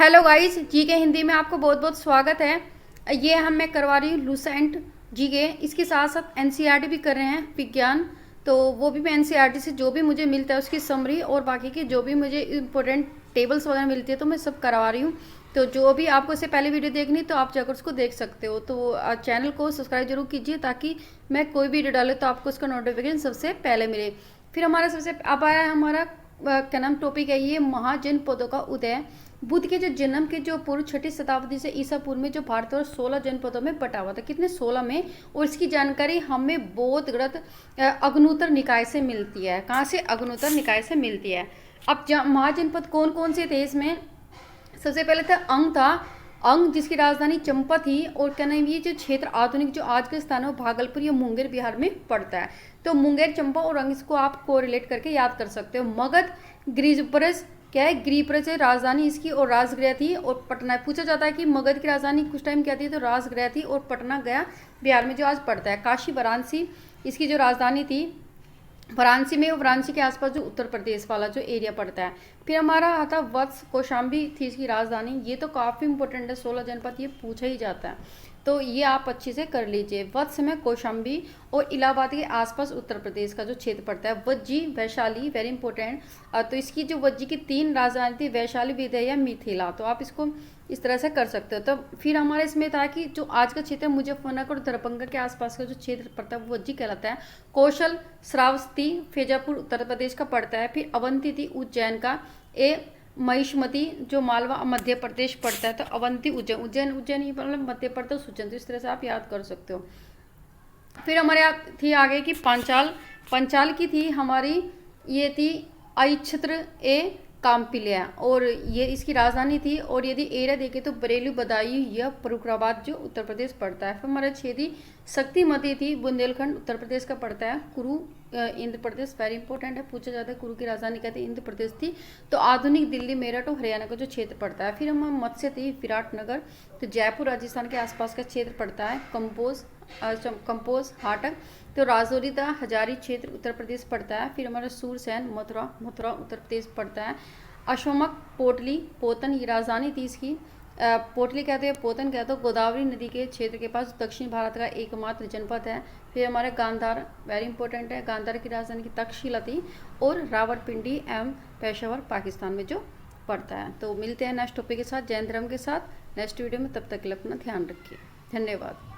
Hello guys, जी के हिंदी में आपको बहुत बहुत स्वागत है। ये मैं करवा रही हूँ लूसेंट जी के, इसके साथ साथ एनसीईआरटी भी कर रहे हैं विज्ञान। तो वो भी मैं एनसीईआरटी से जो भी मुझे मिलता है उसकी समरी और बाकी की जो भी मुझे इम्पोर्टेंट टेबल्स वगैरह मिलती है तो मैं सब करवा रही हूँ। तो जो भी आपको इससे पहले वीडियो देखनी तो आप जाकर उसको देख सकते हो। तो चैनल को सब्सक्राइब जरूर कीजिए ताकि मैं कोई वीडियो डालूँ तो आपको उसका नोटिफिकेशन सबसे पहले मिले। फिर हमारा सबसे अब आया है हमारा क्या नाम टॉपिक है, ये महाजनपदों का उदय। बुद्ध के जो जन्म के जो पूर्व 6ठी शताब्दी से ईसा पूर्व में जो भारतवर्ष 16 जनपदों में बटा हुआ था, कितने 16 में। और इसकी जानकारी हमें बौद्ध ग्रंथ अग्नुतर निकाय से मिलती है। कहाँ से? अग्नुतर निकाय से मिलती है। अब महाजनपद कौन कौन से थे इसमें? सबसे पहले था अंग था। अंग जिसकी राजधानी चंपा थी। और क्या नाम, ये जो क्षेत्र आधुनिक जो आज के स्थान है भागलपुर या मुंगेर बिहार में पड़ता है। तो मुंगेर, चंपा और अंग इसको आप कोरिलेट करके याद कर सकते हो। मगध, गिरिप्रस क्या है, गिरिप्रस है राजधानी इसकी और राजगृह थी। और पटना, पूछा जाता है कि मगध की राजधानी कुछ टाइम क्या थी, तो राजगृह थी। और पटना गया बिहार में जो आज पड़ता है। काशी, वाराणसी इसकी जो राजधानी थी वाराणसी में, वाराणसी के आसपास जो उत्तर प्रदेश वाला जो एरिया पड़ता है। फिर हमारा आता वत्स, कौशाम्बी थी इसकी राजधानी। ये तो काफ़ी इंपॉर्टेंट है, 16 जनपद ये पूछा ही जाता है तो ये आप अच्छे से कर लीजिए। वत्स में कौशाम्बी और इलाहाबाद के आसपास उत्तर प्रदेश का जो क्षेत्र पड़ता है। Vajji, Vaishali very important. तो इसकी जो वज्जी की 3 राजधानी थी, वैशाली, विदया, मिथिला। तो आप इसको इस तरह से कर सकते हो। तो फिर हमारे इसमें था कि जो आज का क्षेत्र है मुजफ्फरनगर और दरभंगा के आसपास का जो क्षेत्र पड़ता है वो वज्जी कहलाता है। कौशल, श्रावस्ती, फैजापुर उत्तर प्रदेश का पड़ता है। फिर अवंती थी उज्जैन का। महिष्मती जो मालवा मध्य प्रदेश पड़ता है। तो अवंती, उज्जैन, उज्जैन उज्जैन ही मतलब मध्य प्रदेश उज्जैन। तो इस तरह से आप याद कर सकते हो। फिर हमारे यहाँ थी आगे की पांचाल। पंचाल की थी हमारी, ये थी अक्षत्र ए काम्पिलिया और ये इसकी राजधानी थी। और यदि एरिया देखें तो बरेली, बदायूं या फरुखाबाद जो उत्तर प्रदेश पड़ता है। फिर हमारे 6 थी शक्तिमती थी, बुंदेलखंड उत्तर प्रदेश का पड़ता है। कुरु इंद्र प्रदेश वेरी इंपॉर्टेंट है, पूछा जाता है कुरु की राजधानी कहते हैं इंद्र प्रदेश थी। तो आधुनिक दिल्ली, मेरठ और हरियाणा का जो क्षेत्र पड़ता है। फिर हम मत्स्य थी विराटनगर। तो जयपुर राजस्थान के आसपास का क्षेत्र पड़ता है। कंपोज हाटक। तो राजौरी था हजारी क्षेत्र उत्तर प्रदेश पड़ता है। फिर हमारा सूरसैन, मथुरा, मथुरा उत्तर प्रदेश पड़ता है। अशोमक, पोटली, पोतन ये राजधानी थी इसकी। पोटली कहते हैं, पोतन कहते हैं गोदावरी नदी के क्षेत्र के पास दक्षिण भारत का एकमात्र जनपद है। फिर हमारे गांधार वेरी इंपॉर्टेंट है, गांधार की राजधानी की तक्षशिला थी। और रावलपिंडी एवं पेशावर पाकिस्तान में जो पड़ता है। तो मिलते हैं नेक्स्ट टॉपिक के साथ, जैन धर्म के साथ नेक्स्ट वीडियो में। तब तक के लिए अपना ध्यान रखिए। धन्यवाद।